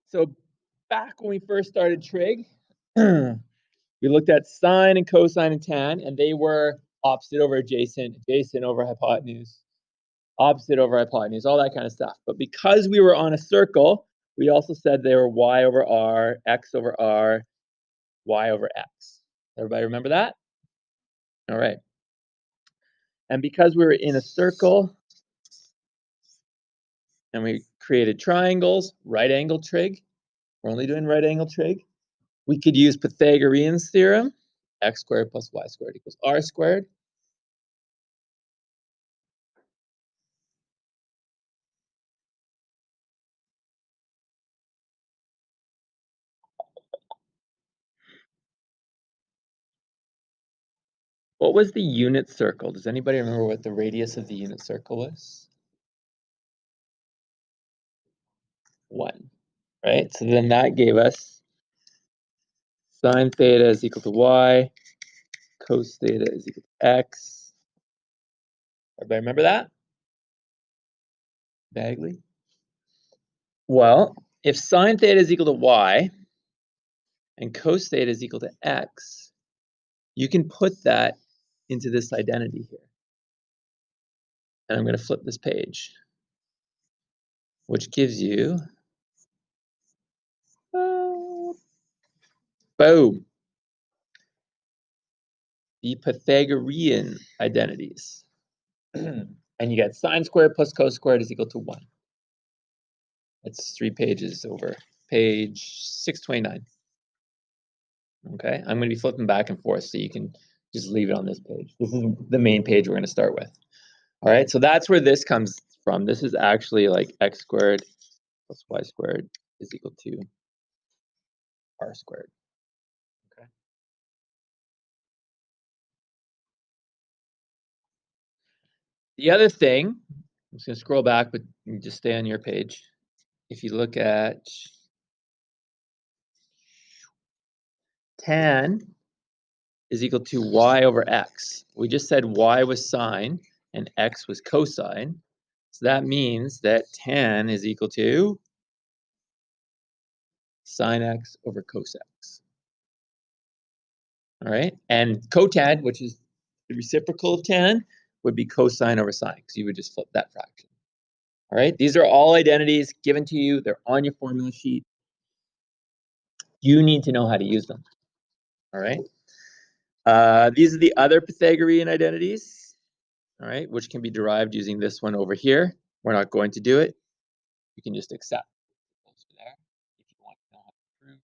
So back when we first started trig, we looked at sine and cosine and tan, and they were opposite over adjacent, adjacent over hypotenuse, opposite over hypotenuse, all that kind of stuff. But because we were on a circle, we also said they were y over r, x over r, y over x. Everybody remember that? All right. And because we were in a circle and we created triangles, right angle trig, we're only doing right angle trig, we could use Pythagorean's theorem, x squared plus y squared equals r squared. What was the unit circle? Does anybody remember what the radius of the unit circle was? 1, right? So then that gave us sine theta is equal to y, cos theta is equal to x. Everybody remember that? Vaguely? Well, if sine theta is equal to y and cos theta is equal to x, you can put that into this identity here. And I'm going to flip this page, which gives you, boom, the Pythagorean identities. And you get sine squared plus cos squared is equal to 1. It's 3 pages over, page 629. Okay, I'm going to be flipping back and forth so you can just leave it on this page. This is the main page we're going to start with. All right, so that's where this comes from. This is actually like x squared plus y squared is equal to r squared. Okay. The other thing, I'm just going to scroll back, but you just stay on your page. If you look at tan is equal to y over x. We just said y was sine and x was cosine. So that means that tan is equal to sine x over cos x. All right, and cotan, which is the reciprocal of tan, would be cosine over sine, because you would just flip that fraction. All right, these are all identities given to you. They're on your formula sheet. You need to know how to use them. All right. These are the other Pythagorean identities, all right, which can be derived using this one over here. We're not going to do it. You can just accept there. If you want to know how to prove,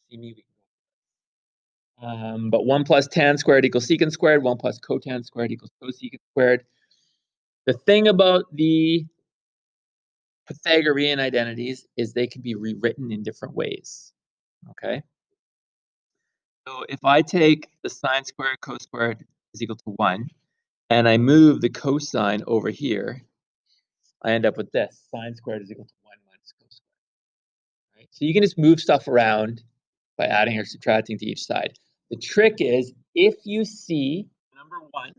see me, we can go. But 1 plus tan squared equals secant squared, 1 plus cotan squared equals cosecant squared. The thing about the Pythagorean identities is they can be rewritten in different ways, okay? So if I take the sine squared, cos squared is equal to 1, and I move the cosine over here, I end up with this. Sine squared is equal to 1 minus cos squared. Right? So you can just move stuff around by adding or subtracting to each side. The trick is, if you see number 1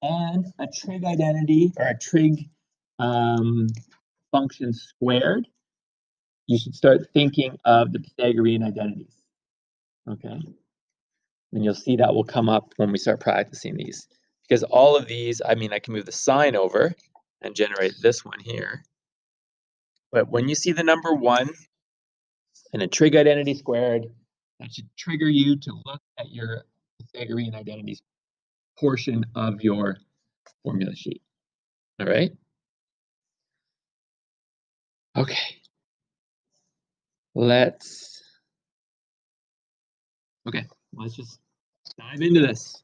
and a trig identity or a trig function squared, you should start thinking of the Pythagorean identities. Okay? And you'll see that will come up when we start practicing these. Because all of these, I mean, I can move the sine over and generate this one here. But when you see the number 1 and a trig identity squared, that should trigger you to look at your Pythagorean identities portion of your formula sheet. All right? Okay. Let's just dive into this.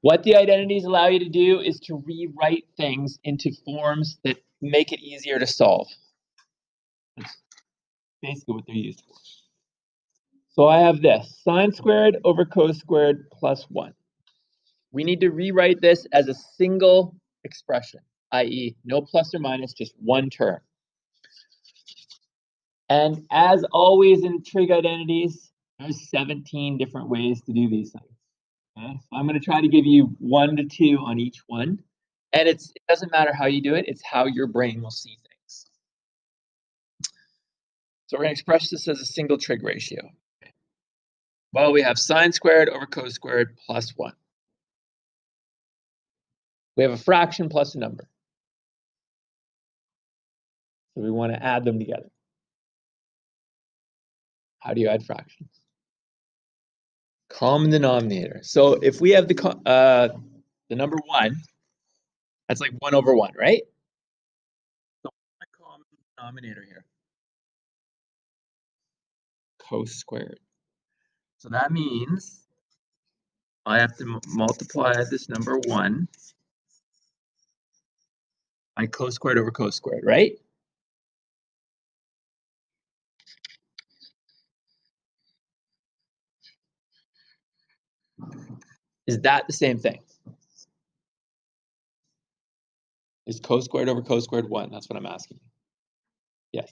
What the identities allow you to do is to rewrite things into forms that make it easier to solve. That's basically what they're used for. So I have this, sine squared over cos squared plus 1. We need to rewrite this as a single expression, i.e. no plus or minus, just one term. And as always in trig identities, there's 17 different ways to do these things. Okay? So I'm going to try to give you 1 to 2 on each one. And it doesn't matter how you do it, it's how your brain will see things. So we're going to express this as a single trig ratio. Well, we have sine squared over cos squared plus 1. We have a fraction plus a number. So we want to add them together. How do you add fractions? Common denominator. So if we have the number 1, that's like 1 over 1, right? So what's the common denominator here? Cos squared. So that means I have to multiply this number 1 by cos squared over cos squared, right? Is that the same thing? Is cos squared over cos squared 1? That's what I'm asking. Yes.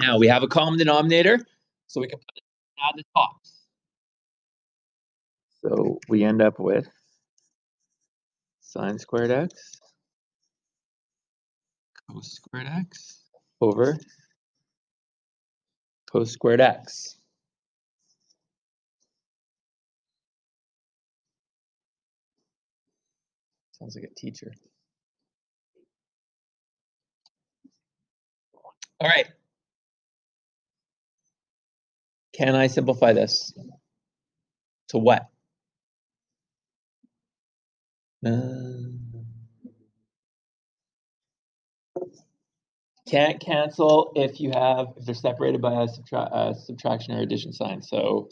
Now we have a common denominator, so we can add the tops. So we end up with sine squared x cos squared x over cos squared x. Sounds like a teacher. All right. Can I simplify this to what? Can't cancel if they're separated by a subtraction or addition sign. So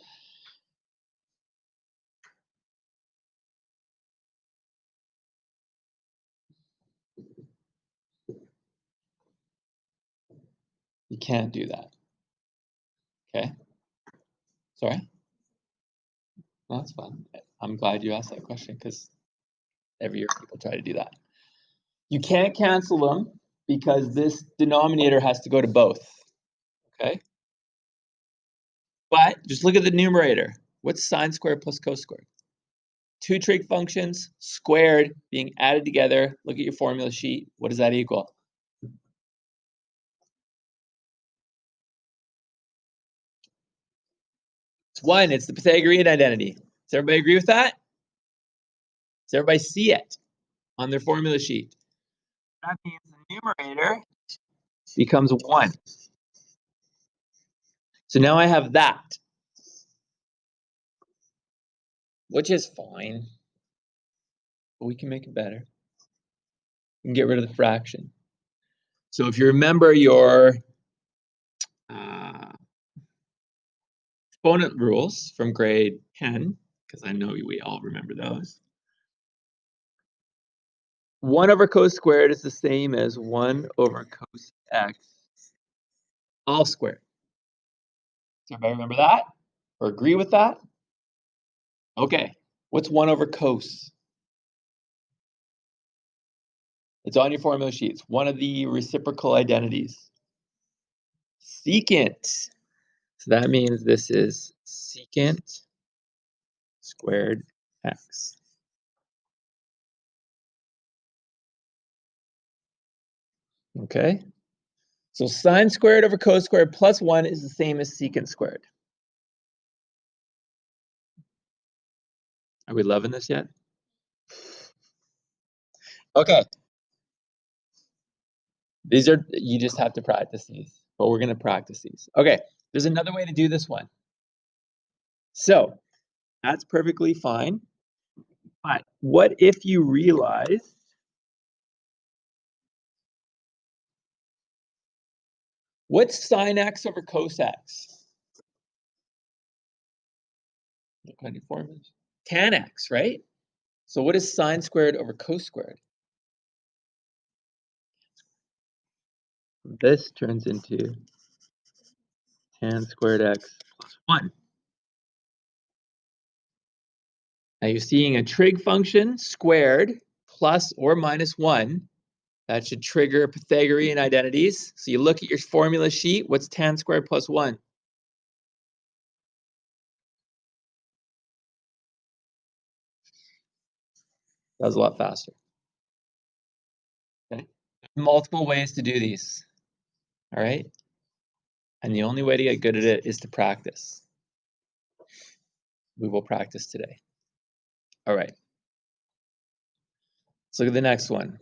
you can't do that. Okay. Sorry. No, that's fine. I'm glad you asked that question because every year people try to do that. You can't cancel them because this denominator has to go to both. Okay. But just look at the numerator. What's sine squared plus cos squared? Two trig functions squared being added together. Look at your formula sheet. What does that equal? It's 1. It's the Pythagorean identity. Does everybody agree with that? Does everybody see it on their formula sheet? That means the numerator becomes 1. So now I have that, which is fine. But we can make it better. We can get rid of the fraction. So if you remember your exponent rules from grade 10, because I know we all remember those, 1 over cos squared is the same as 1 over cos x all squared. Does everybody remember that? Or agree with that? Okay. What's 1 over cos? It's on your formula sheets. One of the reciprocal identities. Secant. So that means this is secant squared x. Okay. So sine squared over cos squared plus 1 is the same as secant squared. Are we loving this yet? Okay. You just have to practice these, but we're going to practice these. Okay. There's another way to do this one. So that's perfectly fine. But what if you realize what's sine x over cos x? Look on your formulas. Tan x, right? So what is sine squared over cos squared? This turns into tan squared x plus 1. Now you're seeing a trig function squared plus or minus 1. That should trigger Pythagorean identities. So you look at your formula sheet. What's tan squared plus 1? That was a lot faster. Okay. Multiple ways to do these. All right? And the only way to get good at it is to practice. We will practice today. All right. Let's look at the next one.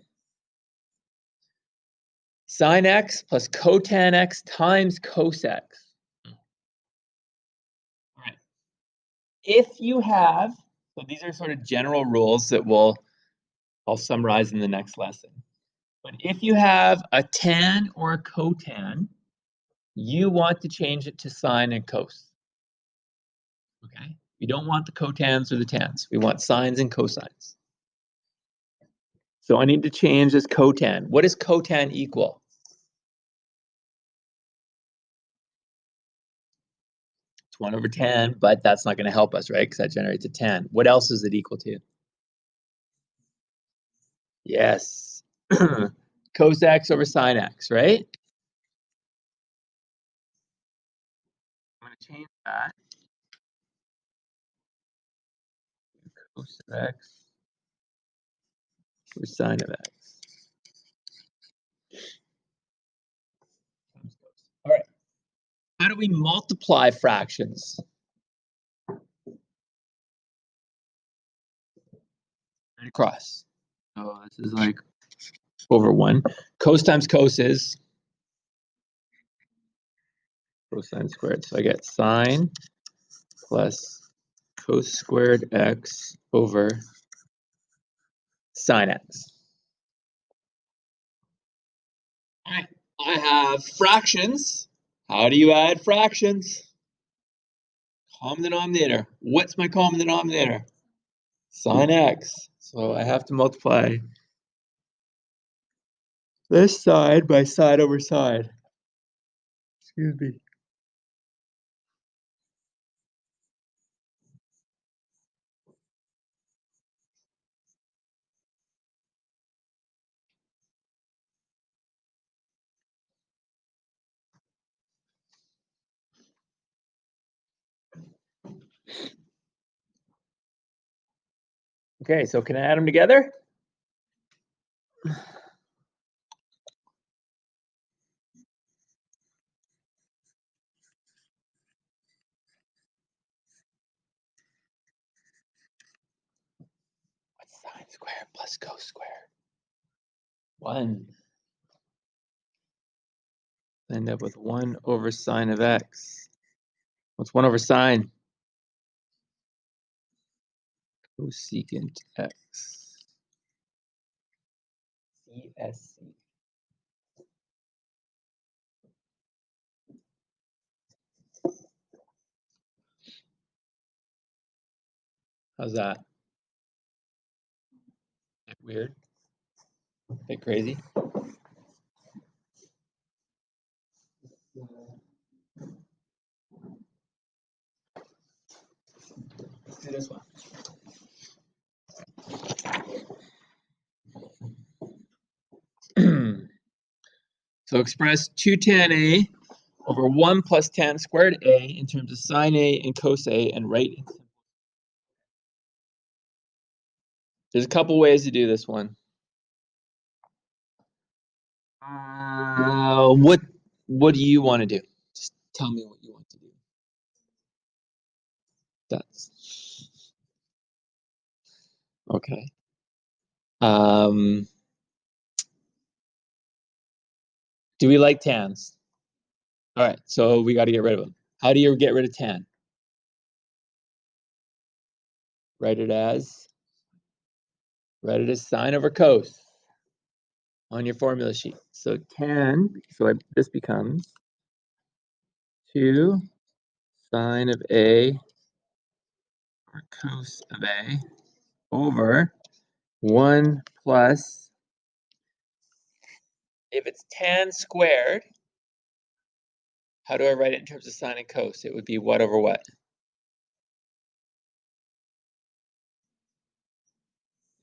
Sine x plus cotan x times cosec. All right. If you have, so these are sort of general rules that I'll summarize in the next lesson. But if you have a tan or a cotan, you want to change it to sine and cos. Okay? We don't want the cotans or the tans. We want sines and cosines. So I need to change this cotan. What does cotan equal? It's 1 over 10, but that's not going to help us, right? Because that generates a tan. What else is it equal to? Yes. Cos x over sine x, right? I'm going to change that. Cos of x over sine of x. All right. How do we multiply fractions? Right across. So this is like over 1. Cos times cos is cosine squared. So I get sine plus cos squared x over sine x. All right. I have fractions. How do you add fractions? Common denominator. What's my common denominator? Sine x. So I have to multiply this side by side over side. Excuse me. Okay, so can I add them together? What's sine squared plus cos squared? 1. End up with 1 over sine of x. What's 1 over sine? Cosecant x. CSC. How's that? Weird? A bit crazy? Let's do this one. So express 2 tan a over 1 plus tan squared a in terms of sine a and cos a, and write in simple. There's a couple ways to do this one. What do you want to do? Just tell me what you want to do. That's okay. Do we like tans? All right, so we got to get rid of them. How do you get rid of tan? Write it as sine over cos on your formula sheet. So tan, this becomes 2 sine of a or cos of a over 1 plus, if it's tan squared, how do I write it in terms of sine and cos? It would be what over what?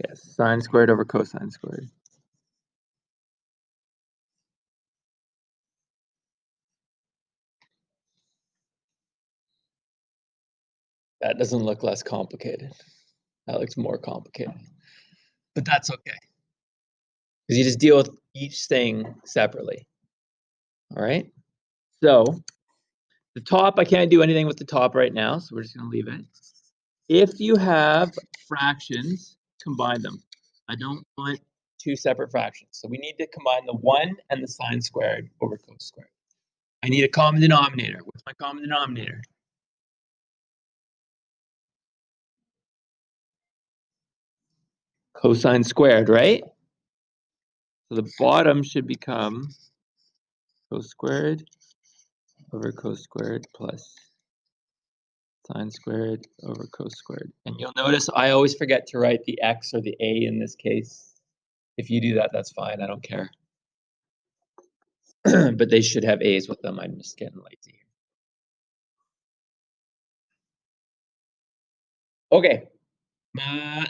Yes, sine squared over cosine squared. That doesn't look less complicated. That looks more complicated. But that's okay. Because you just deal with each thing separately. All right. So the top, I can't do anything with the top right now, so we're just going to leave it. If you have fractions, combine them. I don't want two separate fractions. So we need to combine the 1 and the sine squared over cos squared. I need a common denominator. What's my common denominator? Cosine squared, right? So the bottom should become cos squared over cos squared plus sine squared over cos squared. And you'll notice I always forget to write the x or the a in this case. If you do that, that's fine. I don't care. But they should have a's with them. I'm just getting lazy. Okay.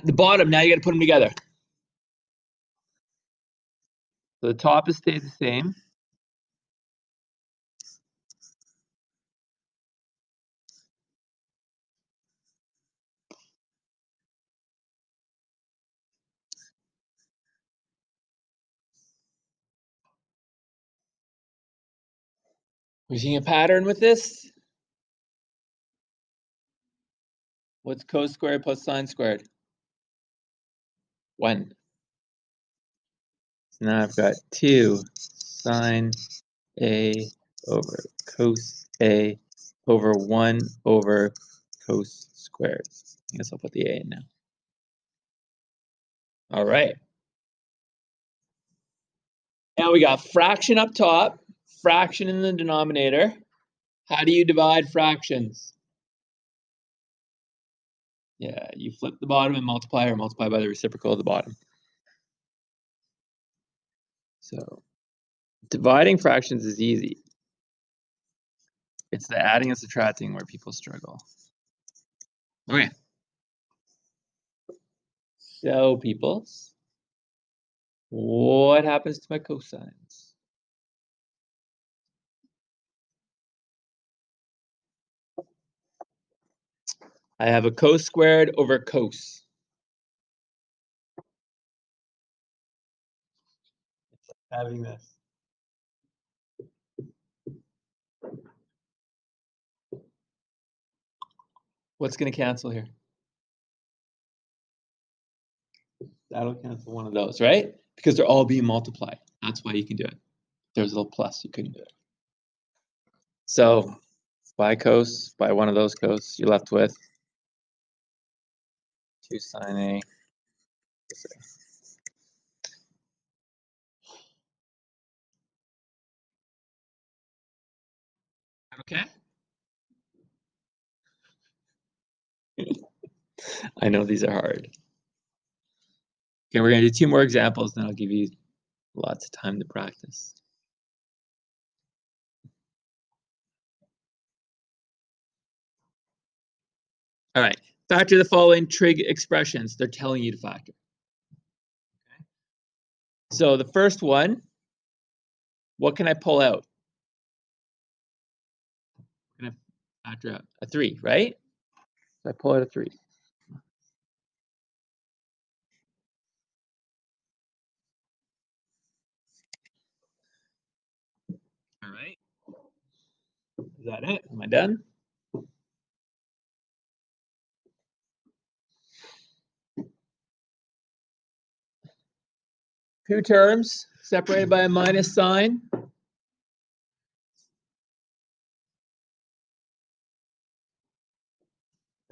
The bottom, now you got to put them together. So the top stays the same. We're seeing a pattern with this. What's cos squared plus sine squared? 1. So now I've got 2 sine a over cos a over 1 over cos squared. I guess I'll put the a in now. All right. Now we got fraction up top, fraction in the denominator. How do you divide fractions? Yeah, you flip the bottom and multiply, or multiply by the reciprocal of the bottom. So dividing fractions is easy. It's the adding and subtracting where people struggle. Okay. So people, what happens to my cosines? I have a cos squared over cos. It's like having this. What's going to cancel here? That'll cancel one of those, right? Because they're all being multiplied. That's why you can do it. There's a little plus, you couldn't do it. So by cos, by one of those cos, you're left with 2 sine a. Okay. I know these are hard. Okay, we're going to do 2 more examples, then I'll give you lots of time to practice. All right, factor the following trig expressions. They're telling you to factor. Okay. So the first one, what can I pull out? What can I factor out? A 3, right? So I pull out a 3. All right. Is that it? Am I done? Two terms separated by a minus sign.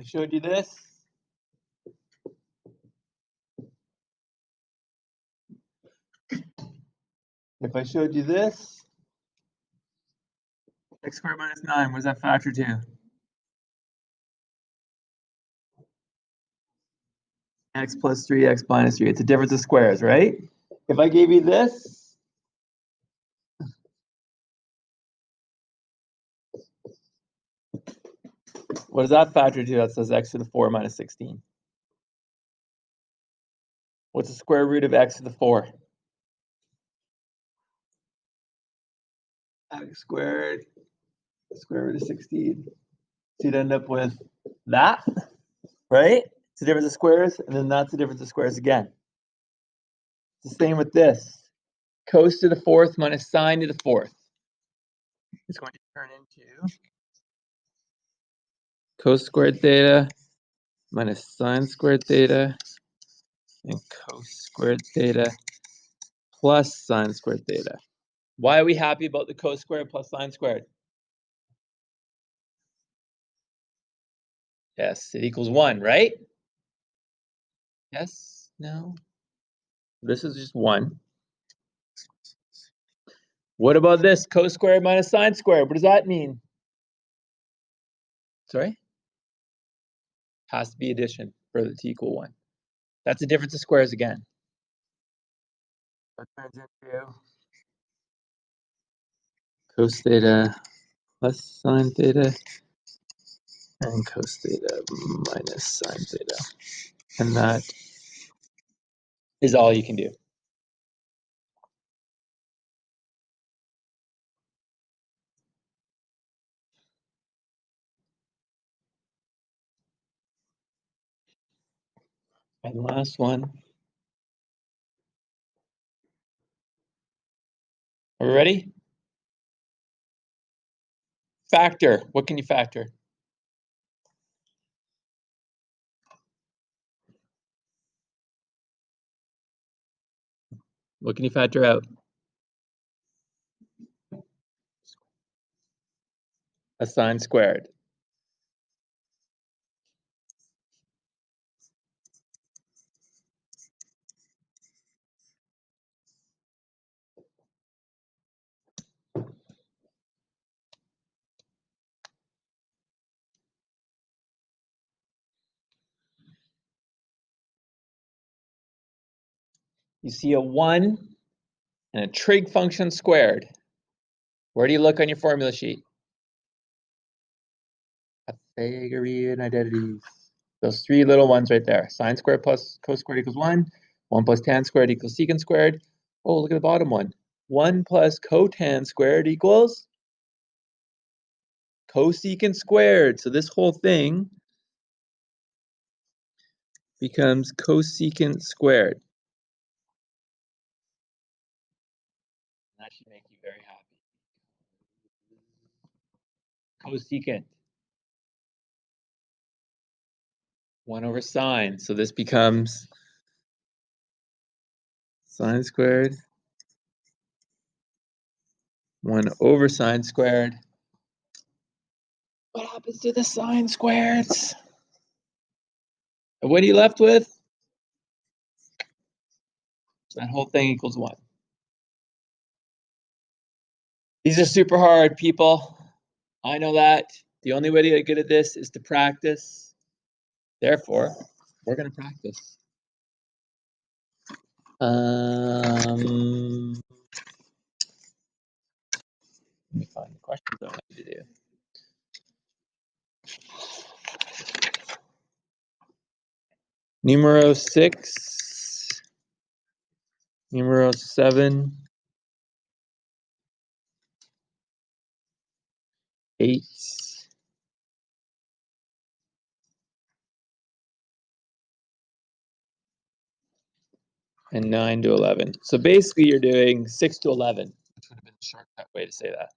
I showed you this. If I showed you this, x squared minus 9, what does that factor to? X plus 3, x minus 3. It's a difference of squares, right? If I gave you this, what does that factor to? That says x to the 4 minus 16. What's the square root of x to the 4? X squared, square root of 16. So you'd end up with that, right? It's the difference of squares, and then that's the difference of squares again. It's the same with this. Cos to the 4th minus sine to the 4th. is going to turn into cos squared theta minus sine squared theta and cos squared theta plus sine squared theta. Why are we happy about the cos squared plus sine squared? Yes, it equals 1, right? Yes, no. This is just 1. What about this? Cos squared minus sine squared. What does that mean? Sorry? Has to be addition for it to equal 1. That's a difference of squares again. That turns into cos theta plus sine theta and cos theta minus sine theta. And that is all you can do. And last one. Are we ready? Factor. What can you factor? What can you factor out? A sine squared. You see a 1 and a trig function squared. Where do you look on your formula sheet? Pythagorean identities. Those 3 little ones right there. Sine squared plus cos squared equals 1. 1 plus tan squared equals secant squared. Oh, look at the bottom one. 1 plus cotan squared equals cosecant squared. So this whole thing becomes cosecant squared. That should make you very happy. Cosecant. 1 over sine. So this becomes sine squared. 1 over sine squared. What happens to the sine squareds? And what are you left with? That whole thing equals 1. These are super hard, people. I know that. The only way to get good at this is to practice. Therefore, we're going to practice. Let me find the questions I want you to do. Numero 6. Numero 7. 8. And 9 to 11. So basically you're doing 6 to 11, which would have been a shortcut way to say that.